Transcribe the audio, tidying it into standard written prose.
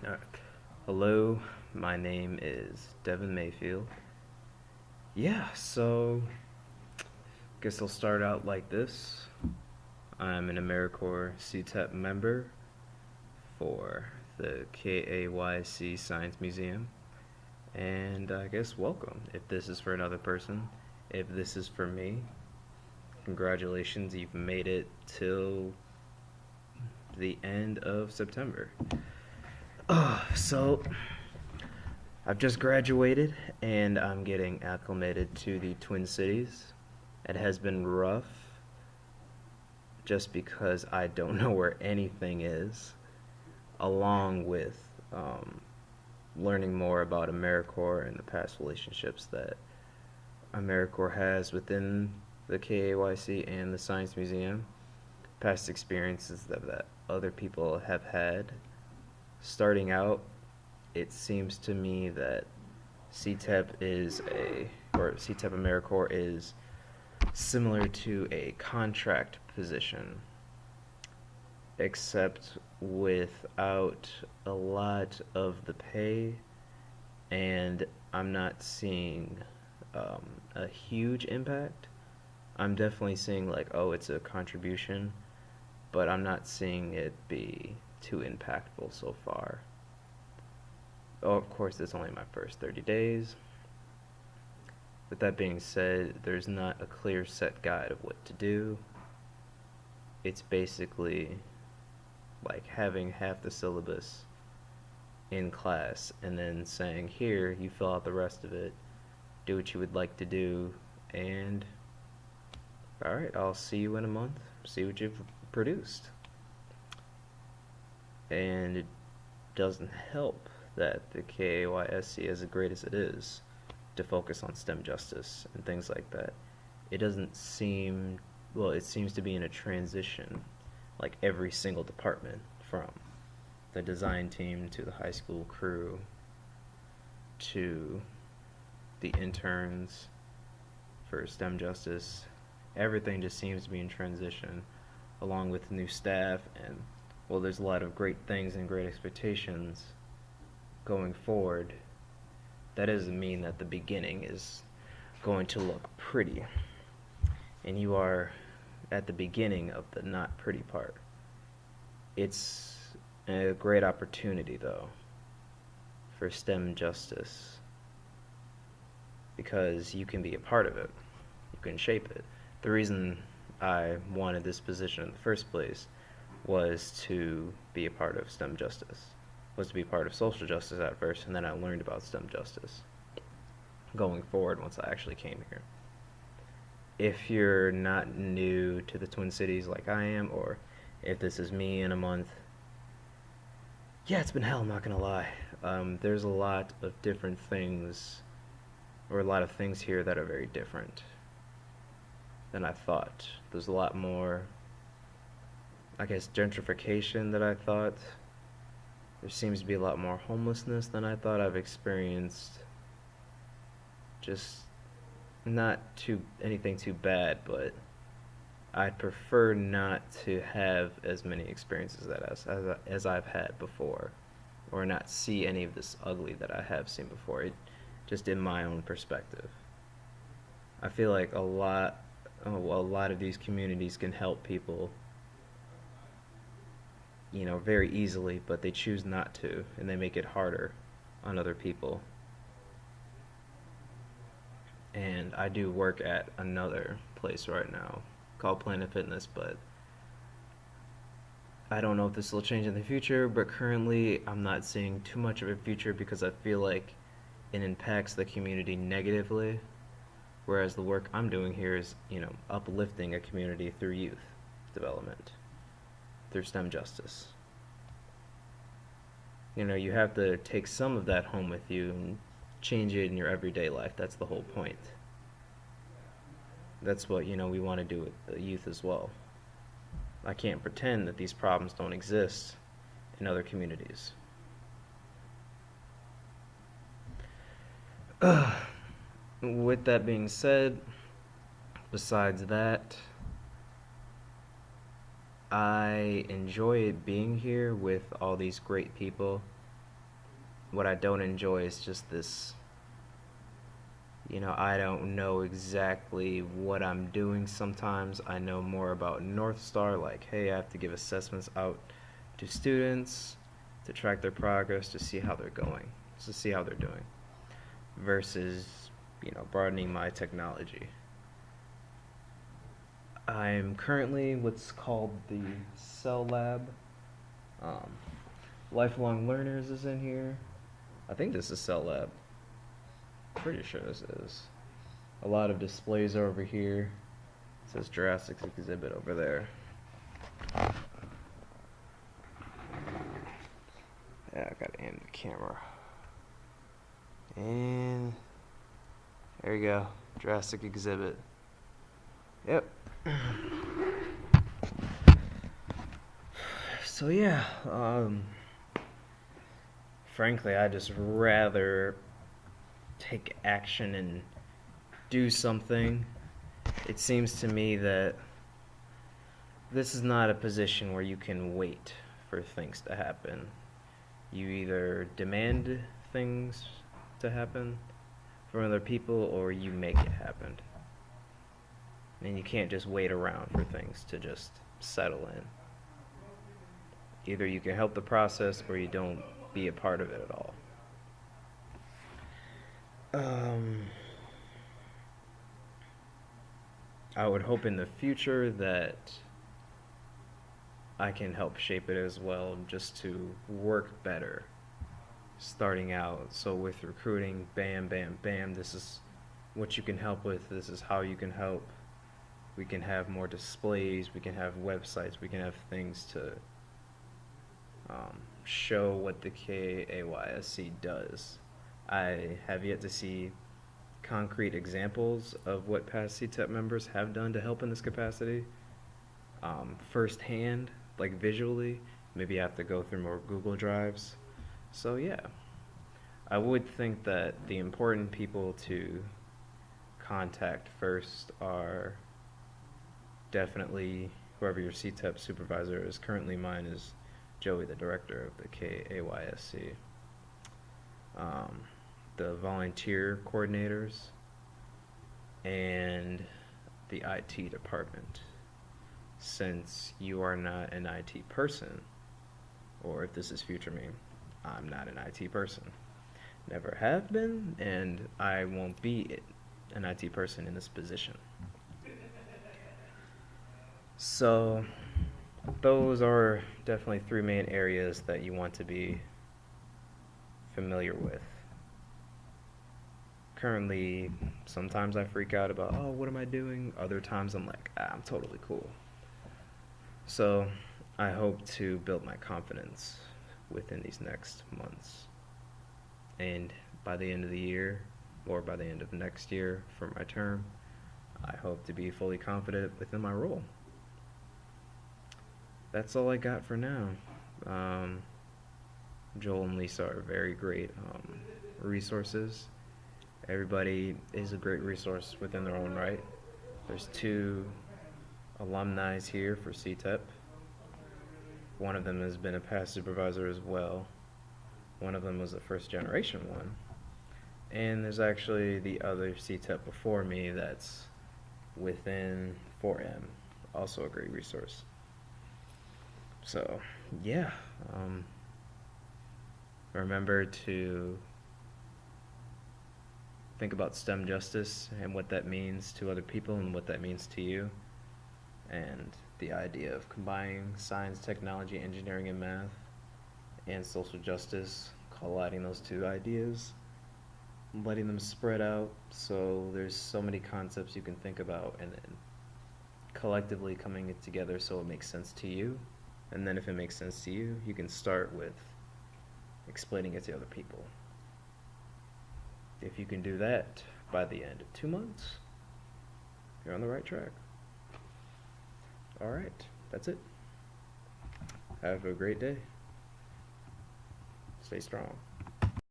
Alright. Hello, my name is Devin Mayfield. So guess I'll start out like this. I'm an AmeriCorp CTEP member for the KAYC Science Museum, and I guess welcome. If this is for another person, if this is for me, congratulations, you've made it till the end of September. So I've just graduated and I'm getting acclimated to the Twin Cities. It has been rough just because I don't know where anything is, along with learning more about AmeriCorp and the past relationships that AmeriCorp has within the KAYC and the Science Museum, past experiences that other people have had. Starting out, it seems to me that CTEP AmeriCorp is similar to a contract position, except without a lot of the pay, and I'm not seeing a huge impact. I'm definitely seeing it's a contribution, but I'm not seeing it be too impactful so far. Oh, of course, it's only my first 30 days. With that being said, there's not a clear set guide of what to do. It's basically like having half the syllabus in class and then saying, here, you fill out the rest of it, do what you would like to do, and alright, I'll see you in a month, see what you've produced. And it doesn't help that the KAYSC, as great as it is, to focus on STEM justice and things like that, it seems to be in a transition, like every single department, from the design team to the high school crew to the interns for STEM justice. Everything just seems to be in transition, along with new staff, and there's a lot of great things and great expectations going forward. That doesn't mean that the beginning is going to look pretty, and you are at the beginning of the not pretty part. It's a great opportunity, though, for STEM justice, because you can be a part of it, you can shape it. The reason I wanted this position in the first place was to be a part of STEM justice, was to be part of social justice at first, and then I learned about STEM justice going forward once I actually came here. If you're not new to the Twin Cities like I am, or if this is me in a month, it's been hell, I'm not gonna lie. There's a lot of different things, or a lot of things here that are very different than I thought. There's a lot more, I guess, gentrification than I thought. There seems to be a lot more homelessness than I thought I've experienced. Just not anything too bad, but I'd prefer not to have as many experiences as I've had before, or not see any of this ugly that I have seen before. Just in my own perspective, I feel like a lot of these communities can help people, very easily, but they choose not to, and they make it harder on other people. And I do work at another place right now called Planet Fitness, but I don't know if this will change in the future, but currently I'm not seeing too much of a future because I feel like it impacts the community negatively, whereas the work I'm doing here is, uplifting a community through youth development, through STEM justice. You have to take some of that home with you and change it in your everyday life. That's the whole point. That's what, we want to do with the youth as well. I can't pretend that these problems don't exist in other communities. With that being said, besides that, I enjoy being here with all these great people what I don't enjoy is just this, I don't know exactly what I'm doing sometimes. I know more about North Star, like, hey, I have to give assessments out to students to track their progress, to see how they're going, to see how they're doing, versus, broadening my technology. I'm currently what's called the Cell Lab. Um, Lifelong Learners is in here. I think this is Cell Lab. Pretty sure this is. A lot of displays are over here. It says Jurassic exhibit over there. Yeah, I gotta aim the camera. And there you go. Jurassic exhibit. Yep. So yeah, frankly, I just rather take action and do something. It seems to me that this is not a position where you can wait for things to happen. You either demand things to happen from other people or you make it happen. And you can't just wait around for things to just settle in. Either you can help the process or you don't be a part of it at all. I would hope in the future that I can help shape it as well, just to work better starting out. So with recruiting, bam, bam, bam, this is what you can help with, this is how you can help. We can have more displays, we can have websites, we can have things to show what the KAYSC does. I have yet to see concrete examples of what past CTEP members have done to help in this capacity, firsthand, like visually. Maybe I have to go through more Google Drives. So yeah, I would think that the important people to contact first are definitely whoever your CTEP supervisor is. Currently mine is Joey, the director of the KAYSC. The volunteer coordinators, and the IT department. Since you are not an IT person, or if this is future me, I'm not an IT person. Never have been, and I won't be an IT person in this position. So those are definitely three main areas that you want to be familiar with. Currently, sometimes I freak out about, oh, what am I doing? Other times I'm like, I'm totally cool. So I hope to build my confidence within these next months. And by the end of the year, or by the end of next year for my term, I hope to be fully confident within my role. That's all I got for now. Joel and Lisa are very great resources. Everybody is a great resource within their own right. There's 2 alumni here for CTEP. One of them has been a past supervisor as well. One of them was a first generation one. And there's actually the other CTEP before me that's within 4M, also a great resource. So, yeah. Remember to think about STEM justice and what that means to other people and what that means to you. And the idea of combining science, technology, engineering, and math, and social justice, colliding those 2 ideas, letting them spread out so there's so many concepts you can think about, and then collectively coming it together so it makes sense to you. And then if it makes sense to you, you can start with explaining it to other people. If you can do that by the end of 2 months, you're on the right track. All right, that's it. Have a great day. Stay strong.